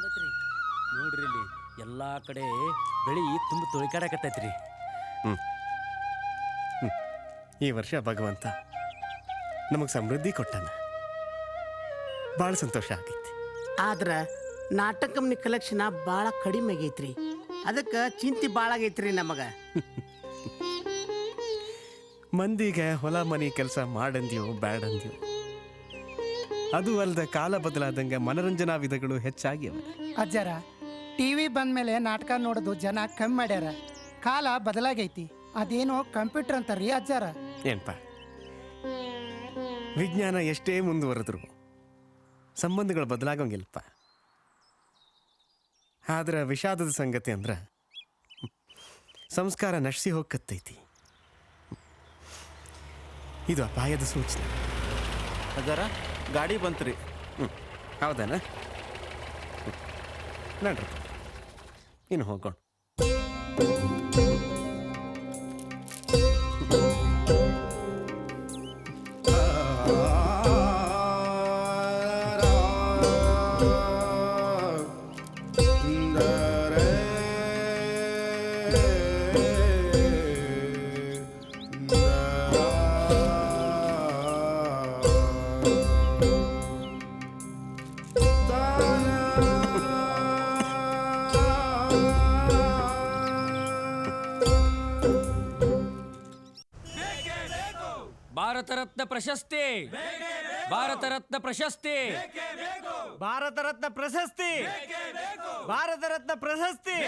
ಬರ್ತೈತ್ರಿ. ನೋಡ್ರಿ ಇಲ್ಲಿ ಎಲ್ಲಾ ಕಡೆ ಬೆಳಿ ತುಂಬ ತೊಳಿಕಾಡಕತ್ತೈತ್ರಿ. ಈ ವರ್ಷ ಭಗವಂತ ನಮಗೆ ಸಮೃದ್ಧಿ ಕೊಟ್ಟಾನ. ಭಾಳ ಸಂತೋಷ ಆಗೈತಿ. ಆದ್ರೆ ನಾಟಕ ಕಂಪ್ನಿ ಕಲೆಕ್ಷನ್ ಭಾಳ ಕಡಿಮೆ ಆಗೈತ್ರಿ. ಅದಕ್ಕೆ ಚಿಂತೆ ಭಾಳ ಆಗೈತ್ರಿ ನಮಗೆ. ಮಂದಿಗೆ ಹೊಲ ಮನೆ ಕೆಲಸ ಮಾಡಂದ್ಯೋ ಬ್ಯಾಡಂದ್ಯೋ, ಅದು ಅಲ್ಲದೆ ಕಾಲ ಬದಲಾದಂಗೆ ಮನರಂಜನಾ ವಿಧಗಳು ಹೆಚ್ಚಾಗ್ಯವ. ಅಜ್ಜಾರ, ಟಿವಿ ಬಂದ್ಮೇಲೆ ನಾಟಕ ನೋಡೋದು ಜನ ಕಮ್ಮಿ ಮಾಡ್ಯಾರ. ಕಾಲ ಬದಲಾಗೈತಿ. ಅದೇನೋ ಕಂಪ್ಯೂಟರ್ ಅಂತಾರ್ರಿ ಅಜ್ಜಾರ. ಏನಪ್ಪ, ವಿಜ್ಞಾನ ಎಷ್ಟೇ ಮುಂದುವರೆದ್ರು ಸಂಬಂಧಗಳು ಬದಲಾಗಂಗಿಲ್ಲಪ್ಪ. ಆದ್ರೆ ವಿಷಾದದ ಸಂಗತಿ ಅಂದ್ರೆ ಸಂಸ್ಕಾರ ನಶಿಸಿ ಹೋಗತ್ತೈತಿ. ಇದು ಅಪಾಯದ ಸೂಚನೆ. ಅದರ ಗಾಡಿ ಬಂತ್ರಿ. ಹೌದಾನ? ನಡ್ರಿ ಇನ್ನು ಹೋಗೋಣ. ಭಾರತ ರತ್ನ ಪ್ರಶಸ್ತಿ, ಭಾರತ ರತ್ನ ಪ್ರಶಸ್ತಿ, ಭಾರತ ರತ್ನ ಪ್ರಶಸ್ತಿ, ಭಾರತ ರತ್ನ ಪ್ರಶಸ್ತಿ,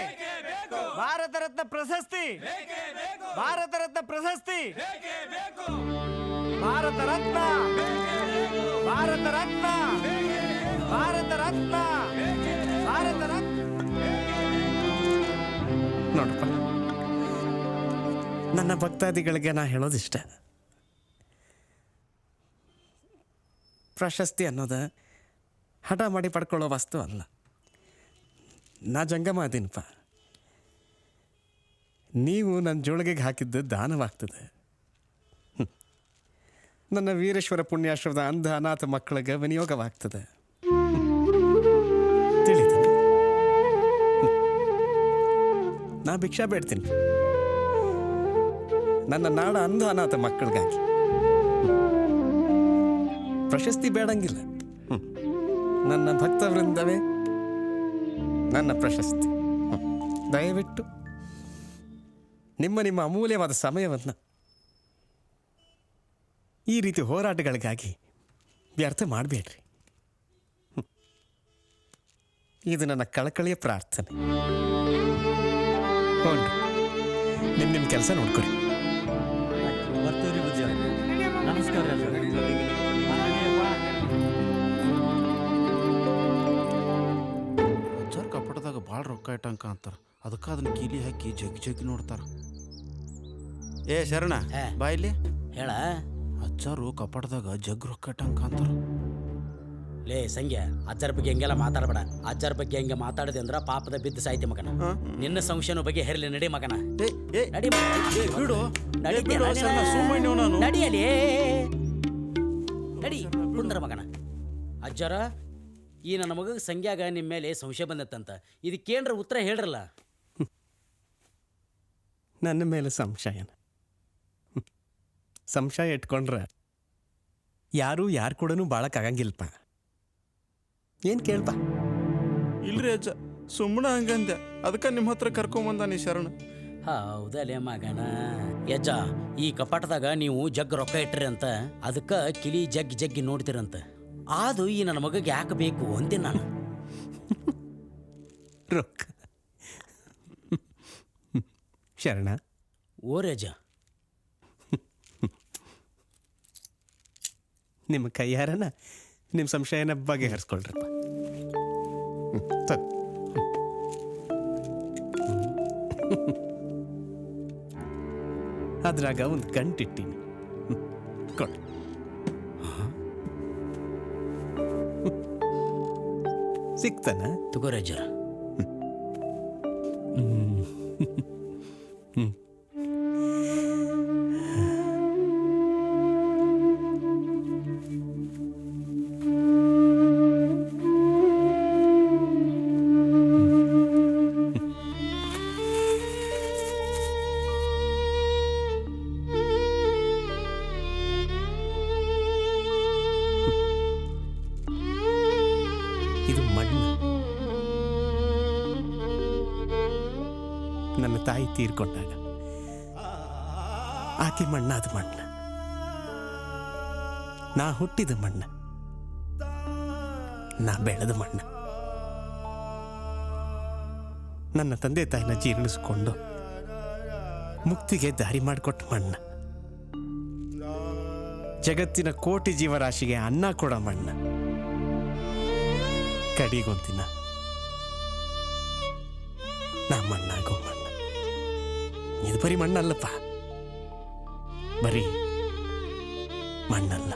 ಭಾರತ ರತ್ನ ಪ್ರಶಸ್ತಿ, ಭಾರತ ರತ್ನ ಪ್ರಶಸ್ತಿ, ಭಾರತ ರತ್ನ, ಭಾರತ ರತ್ನ, ಭಾರತ ರತ್ನ, ಭಾರತ ರತ್ನ. ನೋಡಪ್ಪ, ನನ್ನ ಭಕ್ತಾದಿಗಳಿಗೆ ನಾ ಹೇಳೋದಿಷ್ಟ, ಪ್ರಶಸ್ತಿ ಅನ್ನೋದು ಹಠ ಮಾಡಿ ಪಡ್ಕೊಳ್ಳೋ ವಸ್ತು ಅಲ್ಲ. ನಾ ಜಂಗಮ ಅದೀನಪ್ಪ. ನೀವು ನನ್ನ ಜೋಳಿಗೆಗೆ ಹಾಕಿದ್ದು ದಾನವಾಗ್ತದೆ. ನನ್ನ ವೀರೇಶ್ವರ ಪುಣ್ಯಾಶ್ರಮದ ಅಂಧ ಅನಾಥ ಮಕ್ಕಳಿಗೆ ವಿನಿಯೋಗವಾಗ್ತದೆ. ತಿಳಿದ? ನಾ ಭಿಕ್ಷಾ ಬೇಡ್ತೀನಿ ನನ್ನ ನಾಡ ಅಂಧ ಅನಾಥ ಮಕ್ಕಳಿಗಾಗಿ. ಪ್ರಶಸ್ತಿ ಬೇಡಂಗಿಲ್ಲ. ನನ್ನ ಭಕ್ತ ವೃಂದವೇ ನನ್ನ ಪ್ರಶಸ್ತಿ. ದಯವಿಟ್ಟು ನಿಮ್ಮ ಅಮೂಲ್ಯವಾದ ಸಮಯವನ್ನು ಈ ರೀತಿ ಹೋರಾಟಗಳಿಗಾಗಿ ವ್ಯರ್ಥ ಮಾಡಬೇಡ್ರಿ. ಇದು ನನ್ನ ಕಳಕಳಿಯ ಪ್ರಾರ್ಥನೆ. ಹೋಗ್ರಿ, ನಿಮ್ಮ ಕೆಲಸ ನೋಡ್ಕೊರಿ. ನಮಸ್ಕಾರ. ಅಜ್ಜಾರ್ ಕಪಟದಾಗ ಭಾಳ ರೊಕ್ಕ ಇಟ್ಟಂಕ ಅಂತಾರ. ಅದಕ್ಕೆ ಅದನ್ನ ಕೀಲಿ ಹಾಕಿ ಜಗ್ಗಿ ನೋಡ್ತಾರ. ಏ ಶರಣ, ಬಾಯಿಲಿ ಹೇಳ. ಅಜ್ಜಾರು ಕಪಟದಾಗ ಜಗ್ ರೊಕ್ಕ ಇಟ್ಟಂಕ ಅಂತಾರ. ಲೇ ಸಂಗ್ಯ, ಅಜ್ಜರ ಬಗ್ಗೆ ಹೆಂಗೆಲ್ಲ ಮಾತಾಡಬೇಡ. ಅಜ್ಜರ ಬಗ್ಗೆ ಹೆಂಗೆ ಮಾತಾಡಿದೆ ಅಂದ್ರ ಪಾಪದ ಬಿದ್ದು ಸಾಯ್ತಿ ಮಗನ. ನಿನ್ನ ಸಂಶಯನ ಬಗ್ಗೆ ಹೆರಲಿ. ನಡಿ ಮಗನ, ನಡಿ. ಬಿಡು, ನಡಿಯಲಿ, ನಡಿ ಕುಂದ್ರ ಮಗನ. ಅಜ್ಜರ, ಈ ನನ್ನ ಮಗ ಸಂಗ್ಯಾಗ ನಿಮ್ಮ ಮೇಲೆ ಸಂಶಯ ಬಂದತ್ತಂತ. ಇದಕ್ಕೇನ್ರ ಉತ್ತರ ಹೇಳ್ರಲ್ಲ. ನನ್ನ ಮೇಲೆ ಸಂಶಯ ಇಟ್ಕೊಂಡ್ರೆ ಯಾರು ಯಾರು ಕೂಡ ಬಾಳಕ್ಕಾಗಂಗಿಲ್ಪ. ಏನು ಕೇಳ್ಪ? ಇಲ್ರಿ ಅಜ್ಜ, ಸುಮ್ಮನೆ ಹಂಗಂದೆ. ಅದಕ್ಕೆ ನಿಮ್ಮ ಹತ್ರ ಕರ್ಕೊಂಬಂದಾನಿ ಶರಣ. ಹೌದಲೇ ಮಗನ. ಯಜ್ಜ, ಈ ಕಪಾಟದಾಗ ನೀವು ಜಗ್ ರೊಕ್ಕ ಇಟ್ರಿ ಅಂತ, ಅದಕ್ಕೆ ಕಿಲಿ ಜಗ್ಗಿ ನೋಡ್ತಿರಂತ. ಅದು ಈ ನನ್ನ ಮಗಗೆ ಯಾಕೆ ಬೇಕು ಅಂತೀನಿ ನಾನು. ರೊಕ್ಕ ಶರಣ, ಓ ರಜ, ನಿಮ್ಮ ಕೈಯಾರನ ನಿಮ್ಮ ಸಂಶಯನ ಬಗೆಹರಿಸ್ಕೊಳ್ರಪ್ಪ. ಅದ್ರಾಗ ಒಂದು ಗಂಟಿಟ್ಟೀನಿ, ಕೊಡು. ಸಿಕ್ತಾನ? ತಗೋ ರಜ. ಇದು ಮಣ್ಣು. ನನ್ನ ತಾಯಿ ತೀರ್ಕೊಂಡಾಗ ಆಕೆ ಮಣ್ಣಾದ ಮಣ್ಣು, ನಾ ಹುಟ್ಟಿದ ಮಣ್ಣು, ನಾ ಬೆಳೆದ ಮಣ್ಣು. ನನ್ನ ತಂದೆ ತಾಯಿನ ಜೀರ್ಣಿಸ್ಕೊಂಡು ಮುಕ್ತಿಗೆ ದಾರಿ ಮಾಡಿಕೊಟ್ಟ ಮಣ್ಣು, ಜಗತ್ತಿನ ಕೋಟಿ ಜೀವರಾಶಿಗೆ ಅನ್ನ ಕೊಡೋ ಮಣ್ಣು. ಕಡಿಗೊಂದಿನ ನಾ ಮಣ್ಣಾಗೋ ಮಣ್ಣು. ಇದು ಬರೀ ಮಣ್ಣಲ್ಲಪ್ಪ, ಬರೀ ಮಣ್ಣಲ್ಲ.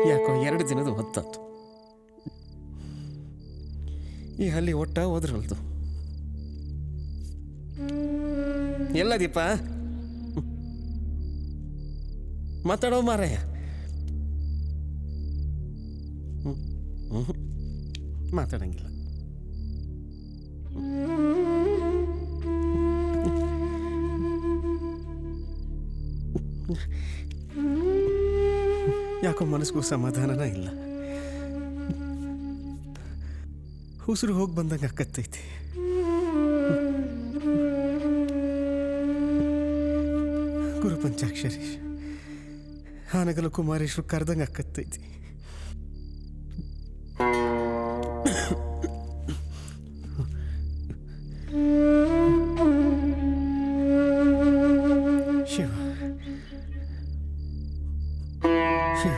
ಯಾಕೋ 2 ದಿನದ ಹೊತ್ತಾತು. ಈ ಹಲ್ಲಿ ಒಟ್ಟ ಹೋದ್ರಲ್ದು. ಎಲ್ಲ ದೀಪ ಮಾತಾಡೋ ಮಾರಾಯ. ಮಾತಾಡಂಗಿಲ್ಲ. ಯಾಕೋ ಮನಸ್ಸಿಗೂ ಸಮಾಧಾನನ ಇಲ್ಲ. ಉಸಿರು ಹೋಗಿ ಬಂದಂಗೆ ಅಕ್ಕತ್ತೈತಿ. ಗುರು ಪಂಚಾಕ್ಷರಿ ಹಾನಗಲ ಕುಮಾರೇಶ್ವರ ಕರೆದಂಗೆ ಅಕ್ಕತ್ತೈತಿ. ಶಿವ ಶಿವ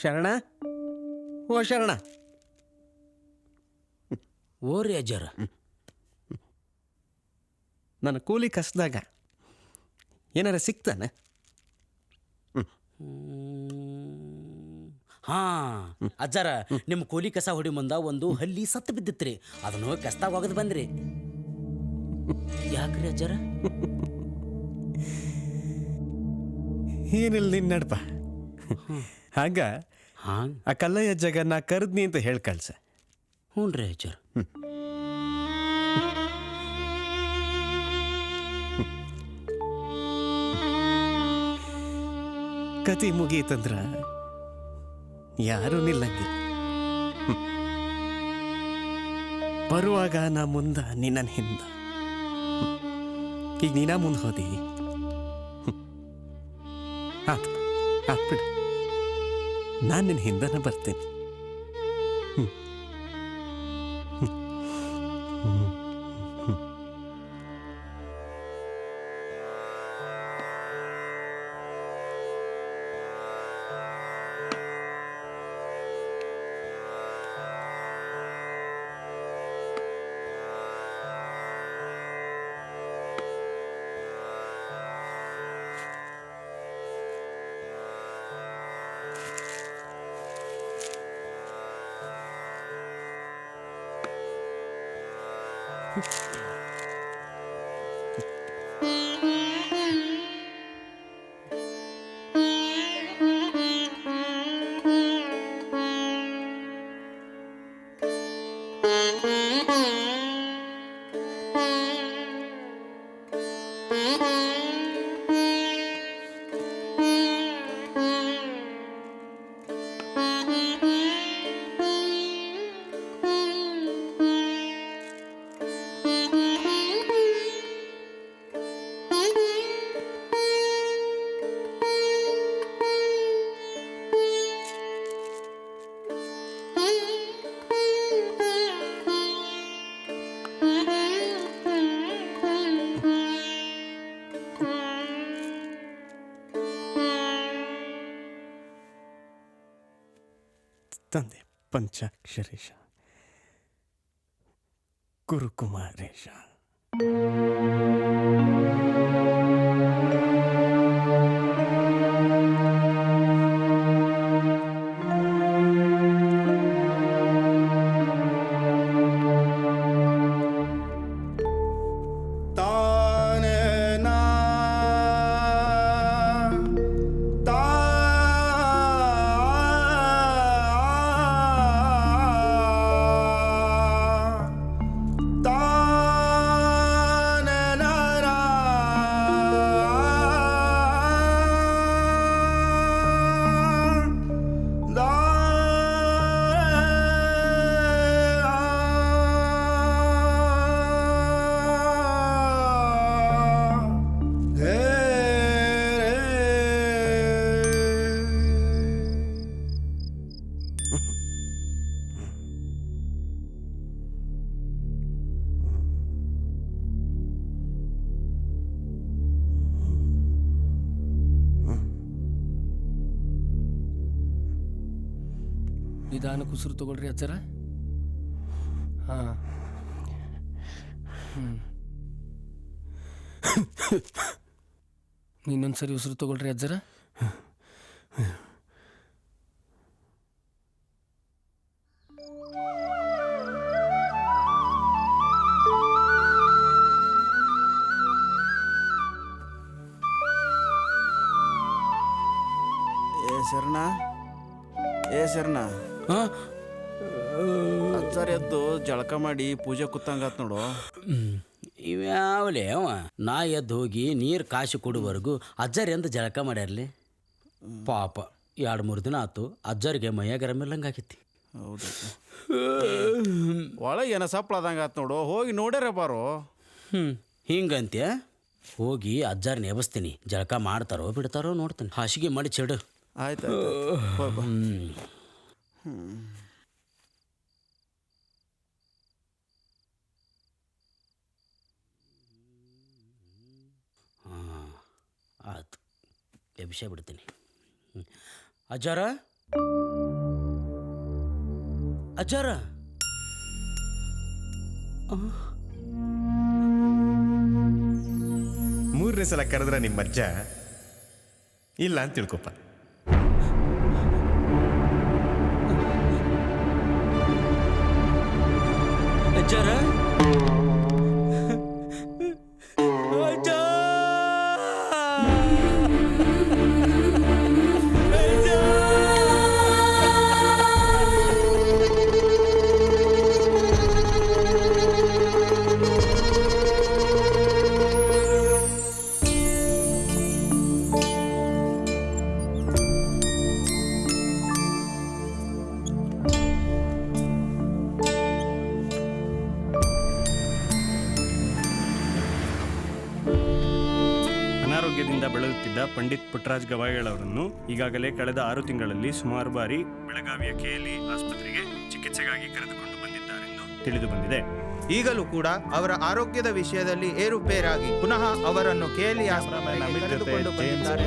ಶರಣ, ಓ ಶರಣ. ಓರಿ ಅಜ್ಜರ, ನನ್ನ ಕೂಲಿ ಕಸ್ದಾಗ ಏನಾರ ಸಿಕ್ತಾನೆ? ಹಾ ಅಜ್ಜಾರ, ನಿಮ್ಮ ಕೂಲಿ ಕಸ ಹೊಡಿ ಮುಂದ ಒಂದು ಹಲ್ಲಿ ಸತ್ತು ಬಿದ್ದಿತ್ರಿ. ಅದನ್ನು ಕಸ್ದಾಗ ಒಗದು ಬಂದ್ರಿ. ಯಾಕ್ರಿ ಅಜ್ಜಾರ? ಏನಿಲ್ಲ, ನಿನ್ನ ನಡ್ಪ. ಹಾಗ ಆ ಕಲ್ಲಯ್ಯ ಜಗನ್ನ ಕರೆದ್ನಿ ಅಂತ ಹೇಳಿ ಕಳ್ಸ. ಹ್ಞೂ ರೀ ಅಜ್ಜಾರ. ಕತಿ ಮುಗೀತಂದ್ರ ಯಾರೂ ನಿಲ್ಲಂಗಿಲ್ಲ. ಬರುವಾಗ ನಾ ಮುಂದ, ನಿನ್ನ ಹಿಂದ. ಈಗ ನೀನಾ ಮುಂದೆ ಹೋದಿ. ಆತ್ ಬಿಡು, ನಾನು ನಿನ್ನ ಹಿಂದನ ಬರ್ತೇನೆ. ತಂದೆ ಪಂಚಾಕ್ಷರೇಶ ಗುರುಕುಮಾರೇಶ. ನಿಧಾನಕ್ಕೆ ಉಸಿರು ತಗೊಳ್ರಿ ಅಜ್ಜರ. ಹಾಂ, ಇನ್ನೊಂದ್ಸರಿ ಉಸಿರು ತಗೊಳ್ರಿ ಅಜ್ಜರ. ಶರಣ ಅಜ್ಜಾರ್ ಎದ್ದು ಜಳಕ ಮಾಡಿ ಪೂಜೆ ಕೂತಂಗಾತ್ ನೋಡು. ಇವ್ಯಾವಲೇ ಅವ ನಾ ಎದ್ದು ಹೋಗಿ ನೀರು ಕಾಶಿ ಕೊಡುವರೆಗೂ ಅಜ್ಜಾರ್ ಎಂದು ಜಳಕ ಮಾಡ್ಯಾರ್ಲಿ. ಪಾಪ 2-3 ದಿನ ಆತು ಅಜ್ಜಾರಿಗೆ ಮೈಯಾಗರ ಮೇಲಂಗಾಗಿತ್ತಿ. ಹೌದು, ಒಳಗೆ ಏನೋ ಸಪ್ಳದಂಗ ಆತ್ ನೋಡು, ಹೋಗಿ ನೋಡ್ಯಾರ ಬಾರೋ. ಹಿಂಗಂತ್ಯ ಹೋಗಿ ಅಜ್ಜಾರ್ನ ಎಬಸ್ತೀನಿ, ಜಳಕ ಮಾಡ್ತಾರೋ ಬಿಡ್ತಾರೋ ನೋಡ್ತೀನಿ. ಹಾಸಿಗೆ ಮಾಡಿ ಚೆಡು. ಆಯ್ತು. ಆಯ್ತು, ಎಬ್ಸೇ ಬಿಡ್ತೀನಿ. ಅಜ್ಜಾರ ಅಜ್ಜಾರ, ಮೂರನೇ ಸಲ ಕರೆದ್ರೆ ನಿಮ್ಮಜ್ಜ ಇಲ್ಲ ಅಂತ ತಿಳ್ಕೊಪ್ಪ. ಅಜ್ಜಾರ ಅನಾರೋಗ್ಯದಿಂದ ಬಳಲುತ್ತಿದ್ದ ಪಂಡಿತ್ ಪುಟ್ಟರಾಜ್ ಗವಾಯಿಗಳವರನ್ನು ಈಗಾಗಲೇ ಕಳೆದ 6 ತಿಂಗಳಲ್ಲಿ ಸುಮಾರು ಬಾರಿ ಬೆಳಗಾವಿಯ KLE ಆಸ್ಪತ್ರೆಗೆ ಚಿಕಿತ್ಸೆಗಾಗಿ ಕರೆದುಕೊಂಡು ಬಂದಿದ್ದಾರೆಂದು ತಿಳಿದು ಬಂದಿದೆ. ಈಗಲೂ ಕೂಡ ಅವರ ಆರೋಗ್ಯದ ವಿಷಯದಲ್ಲಿ ಏರುಪೇರಾಗಿ ಪುನಃ ಅವರನ್ನು KLE ಆಸ್ಪತ್ರೆಗೆ ಕರೆದುಕೊಂಡು ಬಂದಿದ್ದಾರೆ.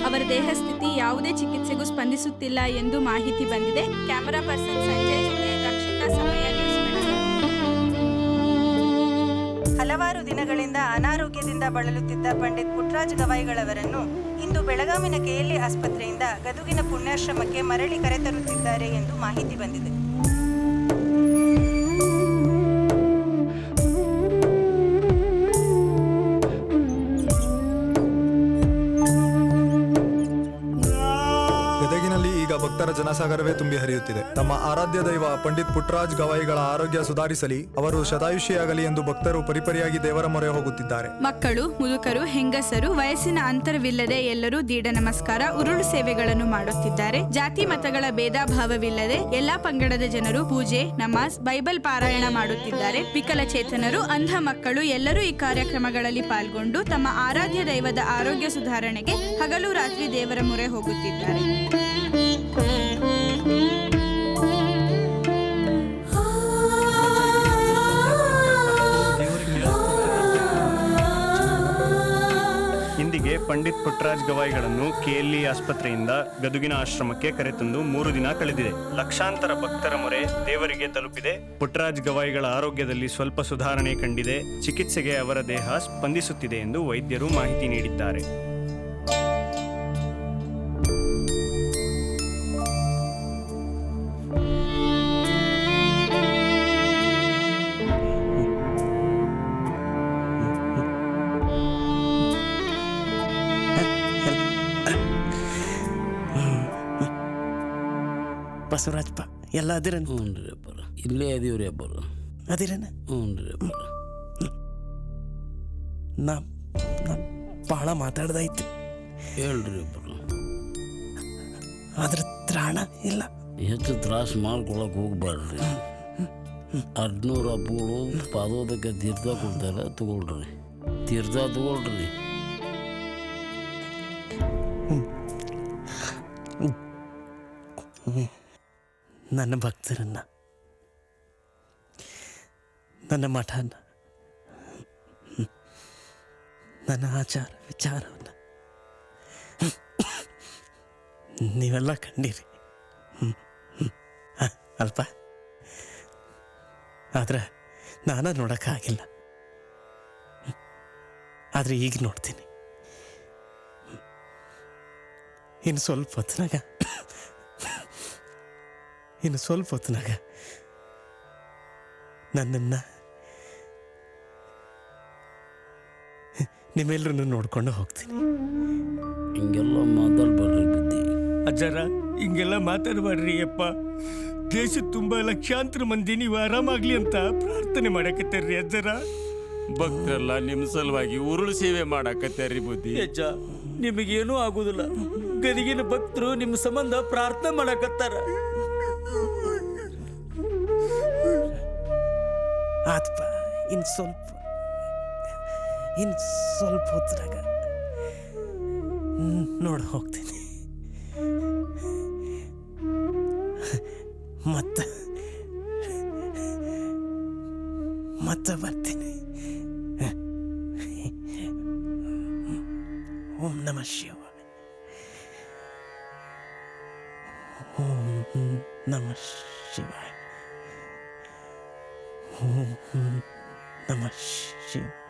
ಅವರ ದೇಹ ಸ್ಥಿತಿ ಯಾವುದೇ ಚಿಕಿತ್ಸೆಗೂ ಸ್ಪಂದಿಸುತ್ತಿಲ್ಲ ಎಂದು ಮಾಹಿತಿ ಬಂದಿದೆ. ಕ್ಯಾಮರಾ ಪರ್ಸನ್ ಸಂಜಯ್ ಜೊತೆ ರಕ್ಷಿತಾ ಸಮಯ ನ್ಯೂಸ್ ಬೆಳಗಾವಿ. ಹಲವಾರು ದಿನಗಳಿಂದ ಅನಾರೋಗ್ಯದಿಂದ ಬಳಲುತ್ತಿದ್ದ ಪಂಡಿತ್ ಪುಟ್ಟರಾಜ್ ಗವಾಯಿಗಳವರನ್ನು ಇಂದು ಬೆಳಗಾವಿನ KLE ಆಸ್ಪತ್ರೆಯಿಂದ ಗದುಗಿನ ಪುಣ್ಯಾಶ್ರಮಕ್ಕೆ ಮರಳಿ ಕರೆತರುತ್ತಿದ್ದಾರೆ ಎಂದು ಮಾಹಿತಿ ಬಂದಿದೆ. ಭಕ್ತರ ಜನಸಾಗರವೇ ತುಂಬಿ ಹರಿಯುತ್ತಿದೆ. ತಮ್ಮ ಆರಾಧ್ಯ ದೈವ ಪಂಡಿತ್ ಪುಟ್ಟರಾಜ್ ಗವಾಯಿಗಳ ಆರೋಗ್ಯ ಸುಧಾರಿಸಲಿ, ಅವರು ಶತಾಯುಷಿಯಾಗಲಿ ಎಂದು ಭಕ್ತರು ಪರಿಪರಿಯಾಗಿ ದೇವರ ಮೊರೆ ಹೋಗುತ್ತಿದ್ದಾರೆ. ಮಕ್ಕಳು, ಮುದುಕರು, ಹೆಂಗಸರು ವಯಸ್ಸಿನ ಅಂತರವಿಲ್ಲದೆ ಎಲ್ಲರೂ ದೀಡ ನಮಸ್ಕಾರ, ಉರುಳು ಸೇವೆಗಳನ್ನು ಮಾಡುತ್ತಿದ್ದಾರೆ. ಜಾತಿ ಮತಗಳ ಭೇದ ಭಾವವಿಲ್ಲದೆ ಎಲ್ಲಾ ಪಂಗಡದ ಜನರು ಪೂಜೆ, ನಮಾಜ್, ಬೈಬಲ್ ಪಾರಾಯಣ ಮಾಡುತ್ತಿದ್ದಾರೆ. ವಿಕಲಚೇತನರು, ಅಂಧ ಮಕ್ಕಳು ಎಲ್ಲರೂ ಈ ಕಾರ್ಯಕ್ರಮಗಳಲ್ಲಿ ಪಾಲ್ಗೊಂಡು ತಮ್ಮ ಆರಾಧ್ಯ ದೈವದ ಆರೋಗ್ಯ ಸುಧಾರಣೆಗೆ ಹಗಲು ರಾತ್ರಿ ದೇವರ ಮೊರೆ ಹೋಗುತ್ತಿದ್ದಾರೆ. ಇಂದಿಗೆ ಪಂಡಿತ್ ಪುಟ್ಟರಾಜ್ ಗವಾಯಿಗಳನ್ನು ಕೆಎಲ್ಇ ಆಸ್ಪತ್ರೆಯಿಂದ ಗದುಗಿನ ಆಶ್ರಮಕ್ಕೆ ಕರೆತಂದು 3 ದಿನ ಕಳೆದಿದೆ. ಲಕ್ಷಾಂತರ ಭಕ್ತರ ಮೊರೆ ದೇವರಿಗೆ ತಲುಪಿದೆ. ಪುಟ್ಟರಾಜ್ ಗವಾಯಿಗಳ ಆರೋಗ್ಯದಲ್ಲಿ ಸ್ವಲ್ಪ ಸುಧಾರಣೆ ಕಂಡಿದೆ. ಚಿಕಿತ್ಸೆಗೆ ಅವರ ದೇಹ ಸ್ಪಂದಿಸುತ್ತಿದೆ ಎಂದು ವೈದ್ಯರು ಮಾಹಿತಿ ನೀಡಿದ್ದಾರೆ. ಬಸವರಾಜಪ್ಪ ಎಲ್ಲ ಅದಿರನ್? ಹ್ಞೂ ರೀ ಅಬ್ಬರ, ಇಲ್ಲೇ ಅದೀವ್ರಿ ಅಬ್ಬರ. ಅದಿರನ? ಹ್ಞೂ ರೀ ಅಬ್ಬರ. ನಾ ಭಾಳ ಮಾತಾಡ್ದಾಯ್ತು. ಹೇಳ್ರಿ ಅಬ್ಬರ. ಅದ್ರ ತ್ರಾಣ ಇಲ್ಲ. ಹೆಚ್ಚು ತ್ರಾಸ ಮಾಡ್ಕೊಳಕ್ ಹೋಗ್ಬಾರ್ರಿ. 600 ಹಬ್ಬಗಳು ಪಾದೋದಕ್ಕೆ ತೀರ್ಥ ಕೊಡ್ತಾರೆ, ತಗೊಳ್ರಿ. ತೀರ್ಥ ತಗೊಳ್ರಿ. ನನ್ನ ಭಕ್ತರನ್ನ, ನನ್ನ ಮಠನ, ನನ್ನ ಆಚಾರ ವಿಚಾರವನ್ನ ನೀವೆಲ್ಲ ಕಂಡಿರಿ ಅಲ್ಪ. ಆದ್ರೆ ನಾನು ನೋಡೋಕ್ಕಾಗಿಲ್ಲ. ಆದರೆ ಈಗ ನೋಡ್ತೀನಿ. ಇನ್ನು ಸ್ವಲ್ಪ ಹೊತ್ತಿನಾಗ ನನ್ನನ್ನು ನಿಮ್ಮೆಲ್ಲರನ್ನು ನೋಡ್ಕೊಂಡು ಹೋಗ್ತೀನಿ. ಹಿಂಗೆಲ್ಲ ಮಾತಾಡ್ಬೇಡ್ರಿ ಬುದ್ಧಿ. ಅಜ್ಜಾರ ಹಿಂಗೆಲ್ಲ ಮಾತಾಡಬೇಡ್ರಿ ಅಪ್ಪ. ದೇಶದ ತುಂಬ ಲಕ್ಷಾಂತರ ಮಂದಿ ನೀವು ಆರಾಮಾಗ್ಲಿ ಅಂತ ಪ್ರಾರ್ಥನೆ ಮಾಡಕತ್ತಾರ್ರಿ ಅಜ್ಜಾರ. ಭಕ್ತರೆಲ್ಲ ನಿಮ್ಮ ಸಲುವಾಗಿ ಉರುಳು ಸೇವೆ ಮಾಡಾಕತ್ಯಾರ್ರಿ ಬುದ್ಧಿ. ಅಜ್ಜ, ನಿಮಗೇನೂ ಆಗುದಿಲ್ಲ. ಗದಿಗಿನ ಭಕ್ತರು ನಿಮ್ಮ ಸಂಬಂಧ ಪ್ರಾರ್ಥನೆ ಮಾಡಕತ್ತಾರ. ಆತ್ಪ ಇನ್ನು ಸ್ವಲ್ಪ ಹೊತ್ತಿನಾಗ ನೋಡಿ ಹೋಗ್ತೀನಿ. ಮತ್ತೆ ಬರ್ತೀನಿ. ಓಂ ನಮಃ ಶಿವಾಯ. ಓಂ ನಮಃ ಶಿವಾಯ. ಓಂ ನಮಃ ಶಿವಾಯ.